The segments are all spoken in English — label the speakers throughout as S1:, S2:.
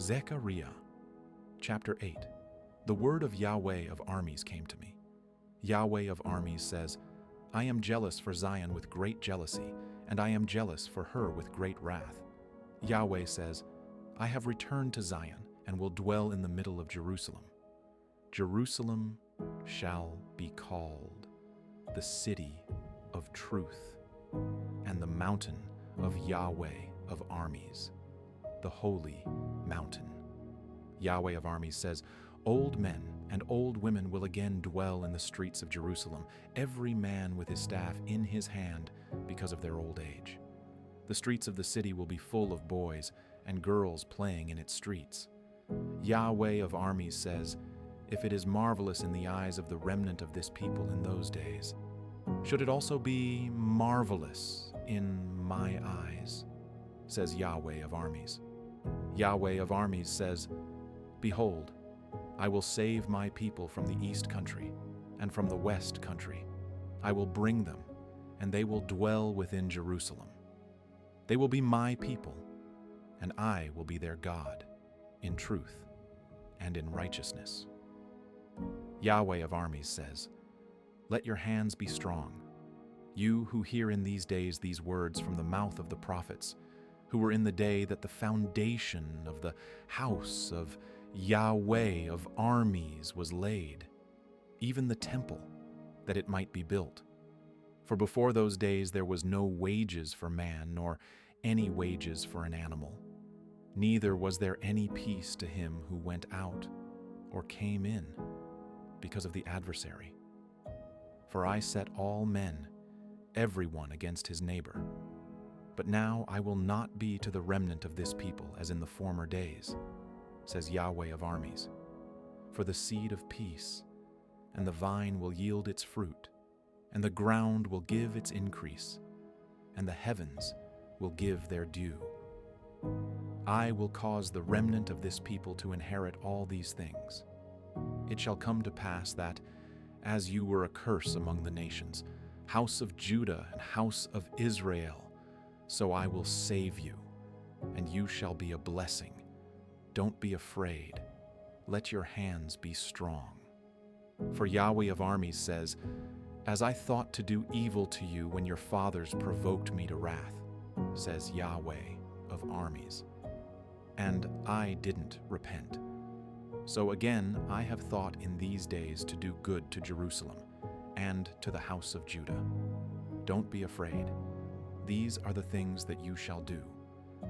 S1: Zechariah Chapter 8. The word of Yahweh of armies came to me. Yahweh of armies says, I am jealous for Zion with great jealousy, and I am jealous for her with great wrath. Yahweh says, I have returned to Zion, and will dwell in the middle of Jerusalem. Jerusalem shall be called the city of truth, and the mountain of Yahweh of armies, the holy mountain. Yahweh of armies says, Old men and old women will again dwell in the streets of Jerusalem, every man with his staff in his hand because of their old age. The streets of the city will be full of boys and girls playing in its streets. Yahweh of armies says, if it is marvelous in the eyes of the remnant of this people in those days, should it also be marvelous in my eyes, says Yahweh of armies. Yahweh of armies says, Behold, I will save my people from the east country and from the west country. I will bring them, and they will dwell within Jerusalem. They will be my people, and I will be their God, in truth and in righteousness. Yahweh of armies says, Let your hands be strong, you who hear in these days these words from the mouth of the prophets, who were in the day that the foundation of the house of Yahweh of armies was laid, even the temple, that it might be built. For before those days there was no wages for man, nor any wages for an animal. Neither was there any peace to him who went out or came in, because of the adversary. For I set all men, every one against his neighbor. But now I will not be to the remnant of this people as in the former days, says Yahweh of armies. For the seed of peace, and the vine will yield its fruit, and the ground will give its increase, and the heavens will give their due. I will cause the remnant of this people to inherit all these things. It shall come to pass that, as you were a curse among the nations, house of Judah and house of Israel, so I will save you, and you shall be a blessing. Don't be afraid. Let your hands be strong. For Yahweh of armies says, As I thought to do evil to you when your fathers provoked me to wrath, says Yahweh of armies, and I didn't repent. So again I have thought in these days to do good to Jerusalem and to the house of Judah. Don't be afraid. These are the things that you shall do.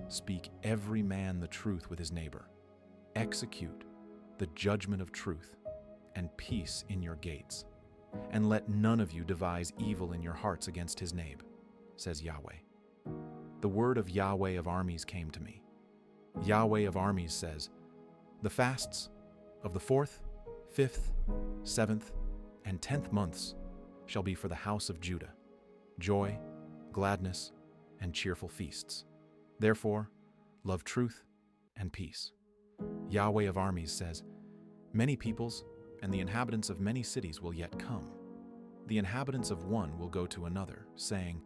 S1: Speak every man the truth with his neighbor. Execute the judgment of truth and peace in your gates. And let none of you devise evil in your hearts against his neighbor, says Yahweh. The word of Yahweh of armies came to me. Yahweh of armies says, The fasts of the 4th, 5th, 7th, and 10th months shall be for the house of Judah, joy, gladness, and cheerful feasts. Therefore, love truth and peace. Yahweh of armies says, Many peoples and the inhabitants of many cities will yet come. The inhabitants of one will go to another, saying,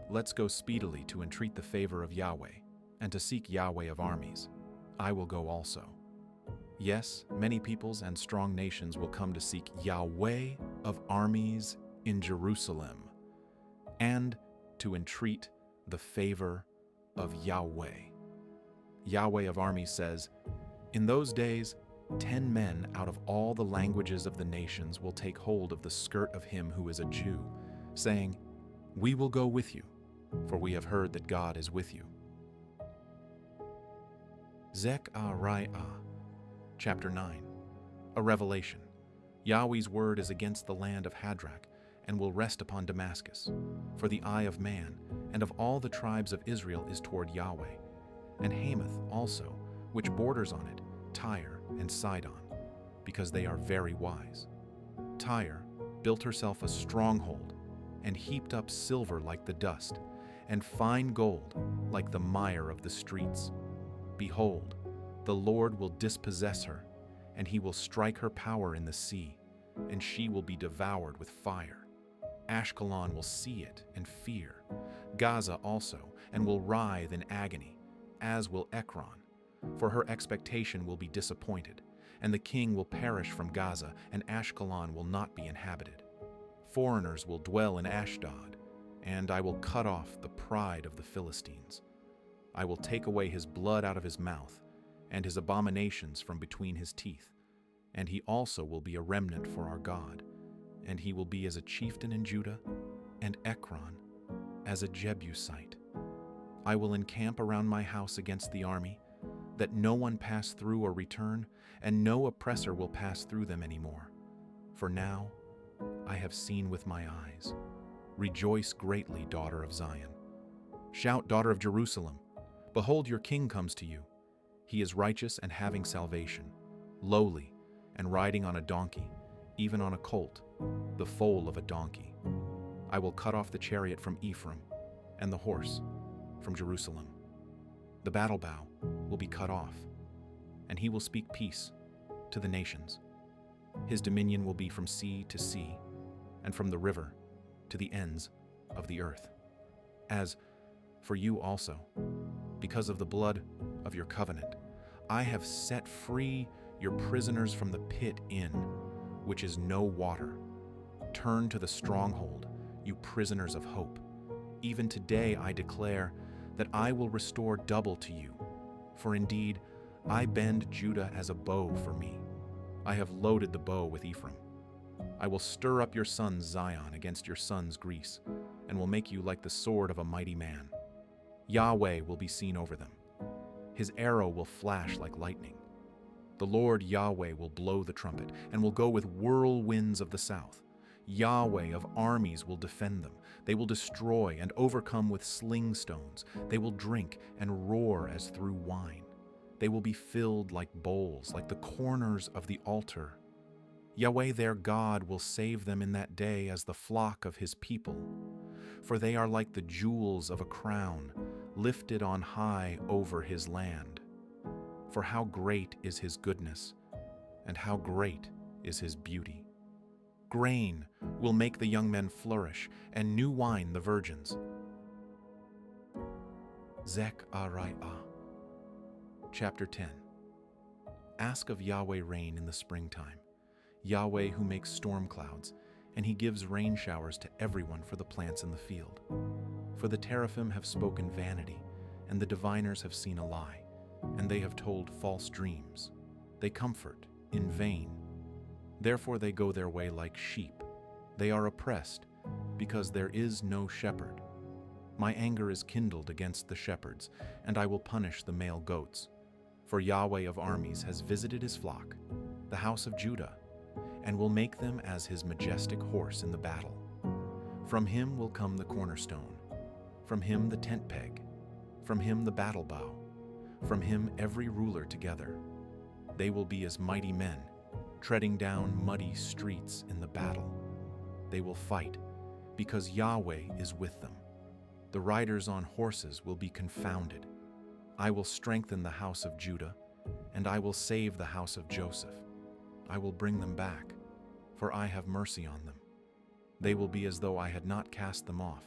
S1: Let's go speedily to entreat the favor of Yahweh, and to seek Yahweh of armies. I will go also. Yes, many peoples and strong nations will come to seek Yahweh of armies in Jerusalem, and to entreat the favor of Yahweh. Yahweh of armies says, In those days, 10 men out of all the languages of the nations will take hold of the skirt of him who is a Jew, saying, We will go with you, for we have heard that God is with you. Zechariah Chapter 9. A revelation. Yahweh's word is against the land of Hadrach, and will rest upon Damascus. For the eye of man, and of all the tribes of Israel is toward Yahweh, and Hamath also, which borders on it, Tyre and Sidon, because they are very wise. Tyre built herself a stronghold, and heaped up silver like the dust, and fine gold like the mire of the streets. Behold, the Lord will dispossess her, and he will strike her power in the sea, and she will be devoured with fire. Ashkelon will see it and fear, Gaza also, and will writhe in agony, as will Ekron. for her expectation will be disappointed, and the king will perish from Gaza, and Ashkelon will not be inhabited. Foreigners will dwell in Ashdod, and I will cut off the pride of the Philistines. I will take away his blood out of his mouth, and his abominations from between his teeth, and he also will be a remnant for our God, and he will be as a chieftain in Judah, and Ekron as a Jebusite. I will encamp around my house against the army, that no one pass through or return, and no oppressor will pass through them anymore. For now I have seen with my eyes. Rejoice greatly, daughter of Zion. Shout, daughter of Jerusalem. Behold, your king comes to you. He is righteous and having salvation, lowly and riding on a donkey, even on a colt, the foal of a donkey. I will cut off the chariot from Ephraim, and the horse from Jerusalem. The battle bow will be cut off, and he will speak peace to the nations. His dominion will be from sea to sea, and from the river to the ends of the earth. As for you also, because of the blood of your covenant, I have set free your prisoners from the pit in which is no water. Turn to the stronghold, you prisoners of hope. Even today I declare that I will restore double to you. For indeed, I bend Judah as a bow for me. I have loaded the bow with Ephraim. I will stir up your sons, Zion, against your sons, Greece, and will make you like the sword of a mighty man. Yahweh will be seen over them. His arrow will flash like lightning. The Lord Yahweh will blow the trumpet, and will go with whirlwinds of the south. Yahweh of armies will defend them. They will destroy and overcome with sling stones. They will drink and roar as through wine. They will be filled like bowls, like the corners of the altar. Yahweh their God will save them in that day as the flock of his people. For they are like the jewels of a crown, lifted on high over his land. For how great is his goodness, and how great is his beauty. Grain will make the young men flourish, and new wine the virgins. Zechariah Chapter 10. Ask of Yahweh rain in the springtime, Yahweh who makes storm clouds, and he gives rain showers to everyone for the plants in the field. For the teraphim have spoken vanity, and the diviners have seen a lie, and they have told false dreams. They comfort in vain. Therefore they go their way like sheep. They are oppressed, because there is no shepherd. My anger is kindled against the shepherds, and I will punish the male goats. For Yahweh of armies has visited his flock, the house of Judah, and will make them as his majestic horse in the battle. From him will come the cornerstone, from him the tent peg, from him the battle bow, from him every ruler together. They will be as mighty men, treading down muddy streets in the battle. They will fight, because Yahweh is with them. The riders on horses will be confounded. I will strengthen the house of Judah, and I will save the house of Joseph. I will bring them back, for I have mercy on them. They will be as though I had not cast them off,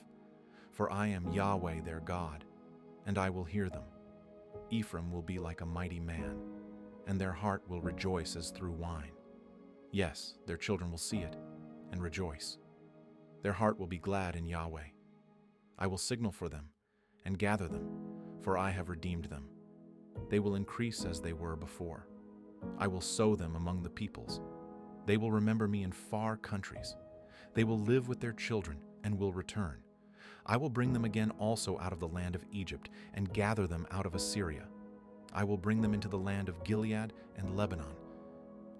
S1: for I am Yahweh their God, and I will hear them. Ephraim will be like a mighty man, and their heart will rejoice as through wine. Yes, their children will see it and rejoice. Their heart will be glad in Yahweh. I will signal for them and gather them, for I have redeemed them. They will increase as they were before. I will sow them among the peoples. They will remember me in far countries. They will live with their children and will return. I will bring them again also out of the land of Egypt and gather them out of Assyria. I will bring them into the land of Gilead and Lebanon,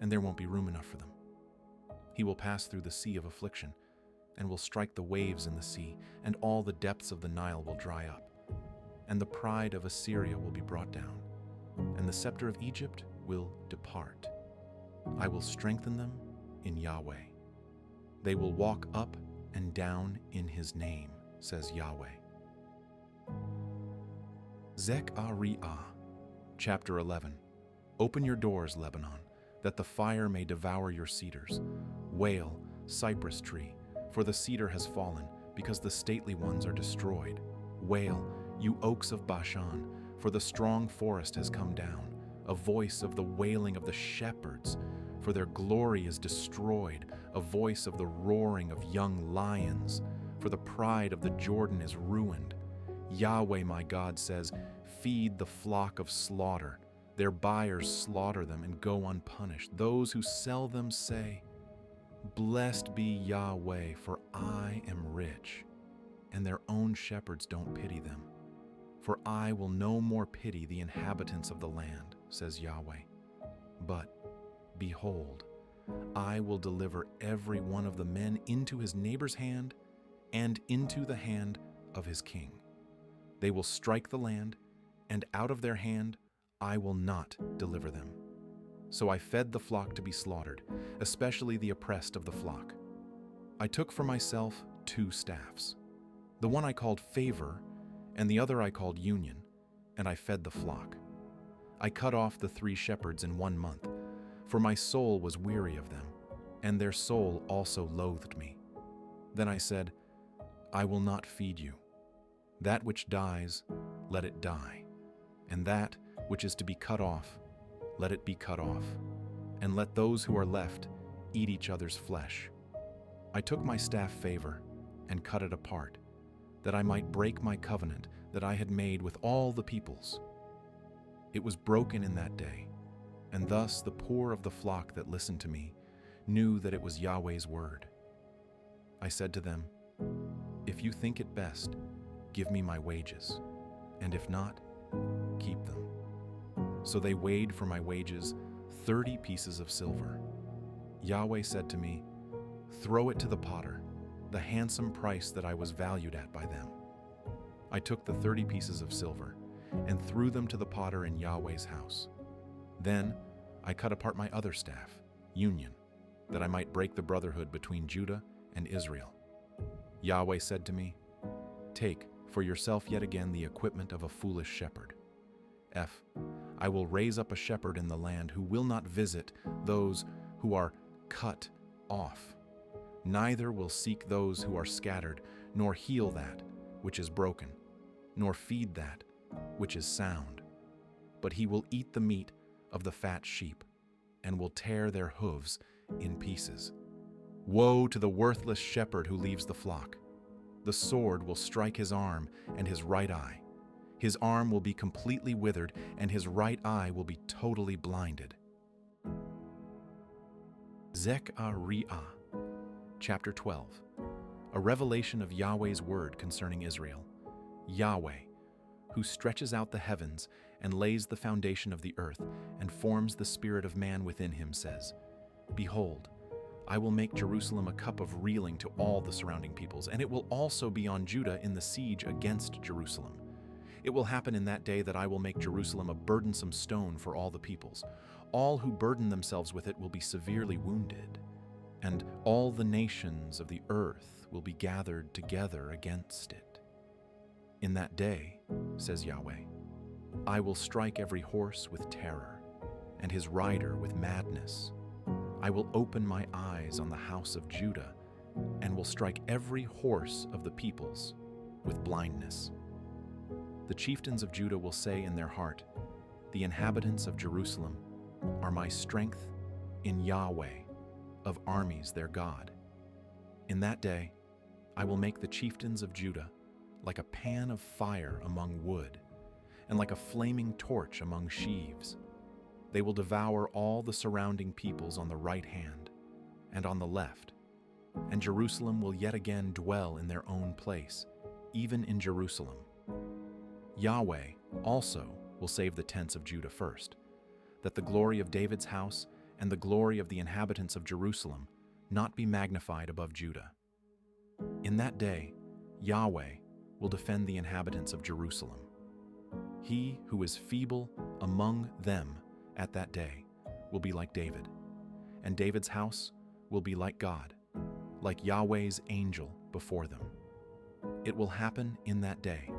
S1: and there won't be room enough for them. He will pass through the sea of affliction and will strike the waves in the sea, and all the depths of the Nile will dry up. And the pride of Assyria will be brought down, and the scepter of Egypt will depart. I will strengthen them in Yahweh. They will walk up and down in his name, says Yahweh. Zechariah Chapter 11. Open your doors, Lebanon, that the fire may devour your cedars. Wail, cypress tree, for the cedar has fallen, because the stately ones are destroyed. Wail, you oaks of Bashan, for the strong forest has come down. a voice of the wailing of the shepherds, for their glory is destroyed, a voice of the roaring of young lions, for the pride of the Jordan is ruined. Yahweh my God says, feed the flock of slaughter. Their buyers slaughter them and go unpunished. Those who sell them say, blessed be Yahweh, for I am rich. And their own shepherds don't pity them. For I will no more pity the inhabitants of the land, says Yahweh. But, behold, I will deliver every one of the men into his neighbor's hand and into the hand of his king. They will strike the land, and out of their hand I will not deliver them. So I fed the flock to be slaughtered, especially the oppressed of the flock. I took for myself 2 staffs. The one I called Favor, and the other I called Union, and I fed the flock. I cut off the 3 shepherds in 1 month, for my soul was weary of them, and their soul also loathed me. Then I said, I will not feed you. That which dies, let it die, and that which is to be cut off, let it be cut off, and let those who are left eat each other's flesh. I took my staff Favor and cut it apart, that I might break my covenant that I had made with all the peoples. It was broken in that day, and thus the poor of the flock that listened to me knew that it was Yahweh's word. I said to them, if you think it best, give me my wages, and if not, keep them. So they weighed for my wages 30 pieces of silver. Yahweh said to me, throw it to the potter, the handsome price that I was valued at by them. I took the 30 pieces of silver and threw them to the potter in Yahweh's house. Then I cut apart my other staff, Union, that I might break the brotherhood between Judah and Israel. Yahweh said to me, take for yourself yet again the equipment of a foolish shepherd. I will raise up a shepherd in the land who will not visit those who are cut off, neither will seek those who are scattered, nor heal that which is broken, nor feed that which is sound. But he will eat the meat of the fat sheep, and will tear their hooves in pieces. Woe to the worthless shepherd who leaves the flock. The sword will strike his arm and his right eye. His arm will be completely withered, and his right eye will be totally blinded. Zechariah Chapter 12. A revelation of Yahweh's word concerning Israel. Yahweh, who stretches out the heavens and lays the foundation of the earth and forms the spirit of man within him, says, behold, I will make Jerusalem a cup of reeling to all the surrounding peoples, and it will also be on Judah in the siege against Jerusalem. It will happen in that day that I will make Jerusalem a burdensome stone for all the peoples. All who burden themselves with it will be severely wounded, and all the nations of the earth will be gathered together against it. In that day, says Yahweh, I will strike every horse with terror, and his rider with madness. I will open my eyes on the house of Judah, and will strike every horse of the peoples with blindness. The chieftains of Judah will say in their heart, the inhabitants of Jerusalem are my strength in Yahweh of armies their God. In that day, I will make the chieftains of Judah like a pan of fire among wood, and like a flaming torch among sheaves. They will devour all the surrounding peoples on the right hand and on the left, and Jerusalem will yet again dwell in their own place, even in Jerusalem. Yahweh also will save the tents of Judah first, that the glory of David's house and the glory of the inhabitants of Jerusalem not be magnified above Judah. In that day, Yahweh will defend the inhabitants of Jerusalem. He who is feeble among them at that day will be like David, and David's house will be like God, like Yahweh's angel before them. It will happen in that day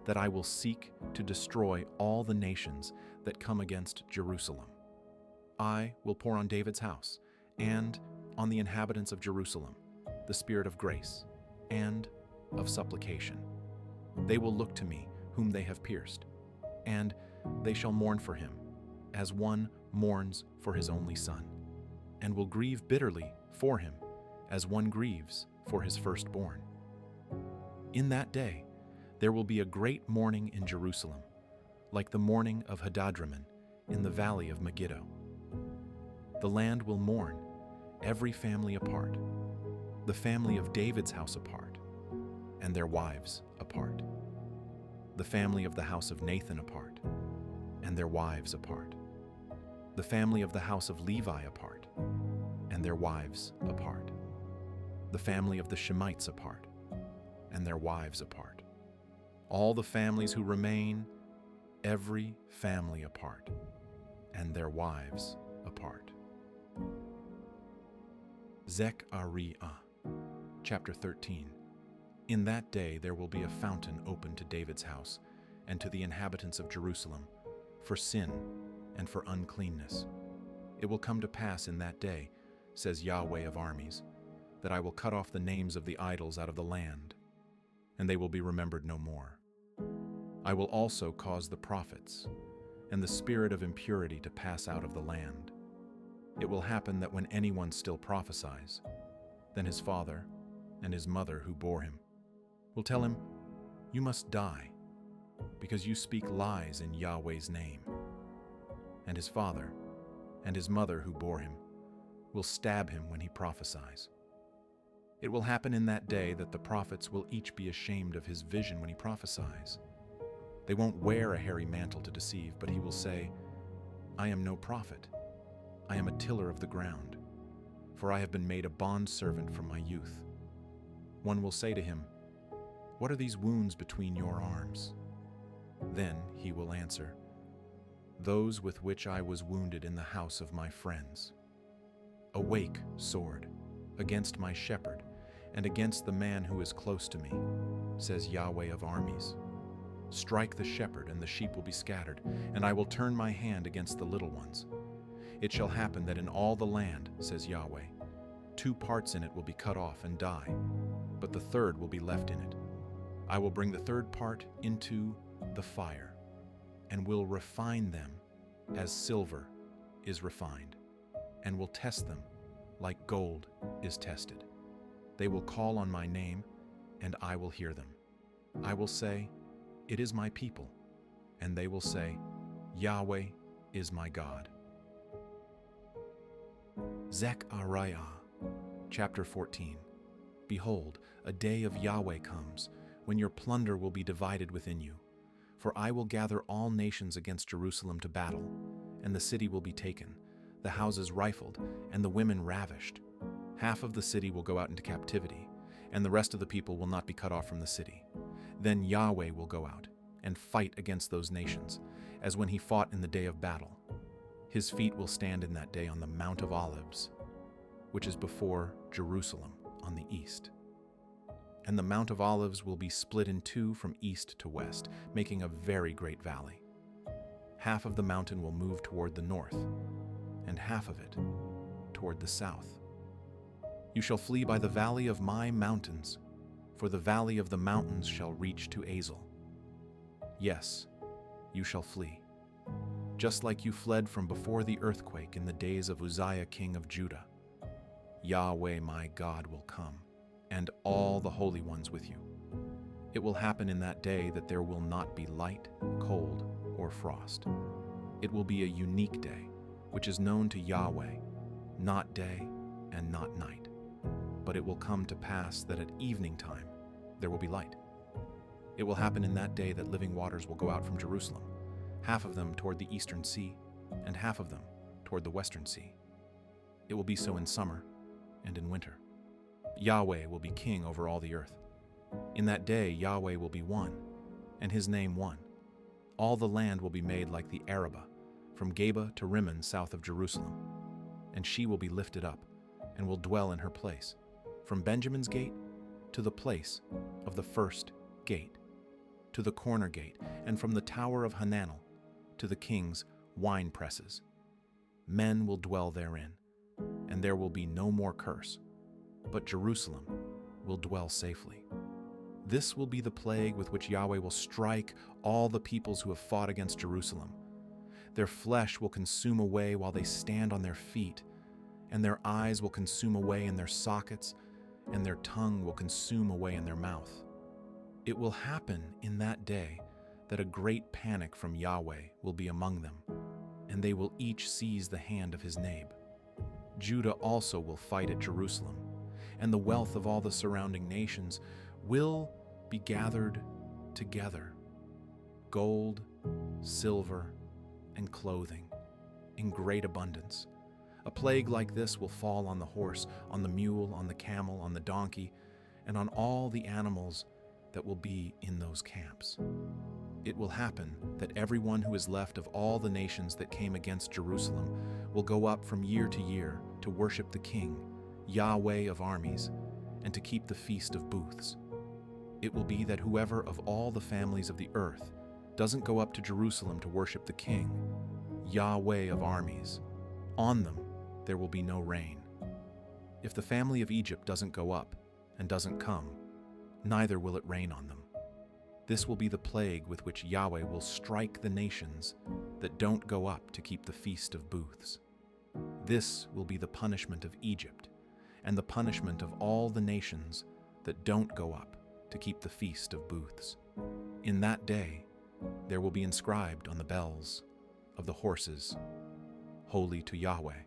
S1: that I will seek to destroy all the nations that come against Jerusalem. I will pour on David's house and on the inhabitants of Jerusalem the spirit of grace and of supplication. They will look to me whom they have pierced, and they shall mourn for him, as one mourns for his only son, and will grieve bitterly for him, as one grieves for his firstborn. In that day, there will be a great mourning in Jerusalem, like the mourning of Hadadrimmon in the valley of Megiddo. The land will mourn, every family apart, the family of David's house apart, and their wives apart, the family of the house of Nathan apart, and their wives apart, the family of the house of Levi apart, and their wives apart, the family of the Shemites apart, and their wives apart, all the families who remain, every family apart, and their wives apart. Zechariah Chapter 13. In that day there will be a fountain open to David's house and to the inhabitants of Jerusalem, for sin and for uncleanness. It will come to pass in that day, says Yahweh of armies, that I will cut off the names of the idols out of the land, and they will be remembered no more. I will also cause the prophets and the spirit of impurity to pass out of the land. It will happen that when anyone still prophesies, then his father and his mother who bore him will tell him, "You must die, because you speak lies in Yahweh's name." And his father and his mother who bore him will stab him when he prophesies. It will happen in that day that the prophets will each be ashamed of his vision when he prophesies. They won't wear a hairy mantle to deceive, but he will say, "I am no prophet. I am a tiller of the ground, for I have been made a bondservant from my youth." One will say to him, "What are these wounds between your arms?" Then he will answer, "Those with which I was wounded in the house of my friends." Awake, sword, against my shepherd, and against the man who is close to me, says Yahweh of armies. Strike the shepherd, and the sheep will be scattered, and I will turn my hand against the little ones. It shall happen that in all the land, says Yahweh, 2 parts in it will be cut off and die, but the third will be left in it. I will bring the third part into the fire, and will refine them as silver is refined, and will test them like gold is tested. They will call on my name, and I will hear them. I will say, "It is my people," and they will say, "Yahweh is my God." Zechariah Chapter 14. Behold, a day of Yahweh comes, when your plunder will be divided within you. For I will gather all nations against Jerusalem to battle, and the city will be taken, the houses rifled, and the women ravished. Half of the city will go out into captivity, and the rest of the people will not be cut off from the city. Then Yahweh will go out and fight against those nations, as when he fought in the day of battle. His feet will stand in that day on the Mount of Olives, which is before Jerusalem on the east. And the Mount of Olives will be split in 2 from east to west, making a very great valley. Half of the mountain will move toward the north, and half of it toward the south. You shall flee by the valley of my mountains, for the valley of the mountains shall reach to Azel. Yes, you shall flee, just like you fled from before the earthquake in the days of Uzziah king of Judah. Yahweh my God will come, and all the holy ones with you. It will happen in that day that there will not be light, cold, or frost. It will be a unique day, which is known to Yahweh, not day and not night. But it will come to pass that at evening time there will be light. It will happen in that day that living waters will go out from Jerusalem, half of them toward the eastern sea, and half of them toward the western sea. It will be so in summer and in winter. Yahweh will be king over all the earth. In that day Yahweh will be one, and his name one. All the land will be made like the Arabah, from Geba to Rimmon south of Jerusalem. And she will be lifted up, and will dwell in her place, from Benjamin's gate to the place of the first gate, to the corner gate, and from the tower of Hananel to the king's wine presses. Men will dwell therein, and there will be no more curse, but Jerusalem will dwell safely. This will be the plague with which Yahweh will strike all the peoples who have fought against Jerusalem. Their flesh will consume away while they stand on their feet, and their eyes will consume away in their sockets, and their tongue will consume away in their mouth. It will happen in that day that a great panic from Yahweh will be among them, and they will each seize the hand of his neighbor. Judah also will fight at Jerusalem, and the wealth of all the surrounding nations will be gathered together, gold, silver, and clothing, in great abundance. A plague like this will fall on the horse, on the mule, on the camel, on the donkey, and on all the animals that will be in those camps. It will happen that everyone who is left of all the nations that came against Jerusalem will go up from year to year to worship the King, Yahweh of armies, and to keep the Feast of Booths. It will be that whoever of all the families of the earth doesn't go up to Jerusalem to worship the King, Yahweh of armies, on them there will be no rain. If the family of Egypt doesn't go up and doesn't come, neither will it rain on them. This will be the plague with which Yahweh will strike the nations that don't go up to keep the Feast of Booths. This will be the punishment of Egypt, and the punishment of all the nations that don't go up to keep the Feast of Booths. In that day, there will be inscribed on the bells of the horses, Holy to Yahweh.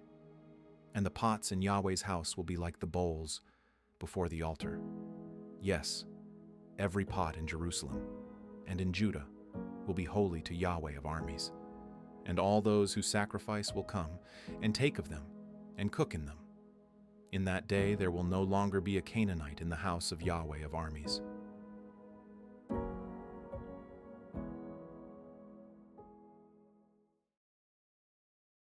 S1: And the pots in Yahweh's house will be like the bowls before the altar. Yes, every pot in Jerusalem and in Judah will be holy to Yahweh of armies. And all those who sacrifice will come and take of them and cook in them. In that day there will no longer be a Canaanite in the house of Yahweh of armies.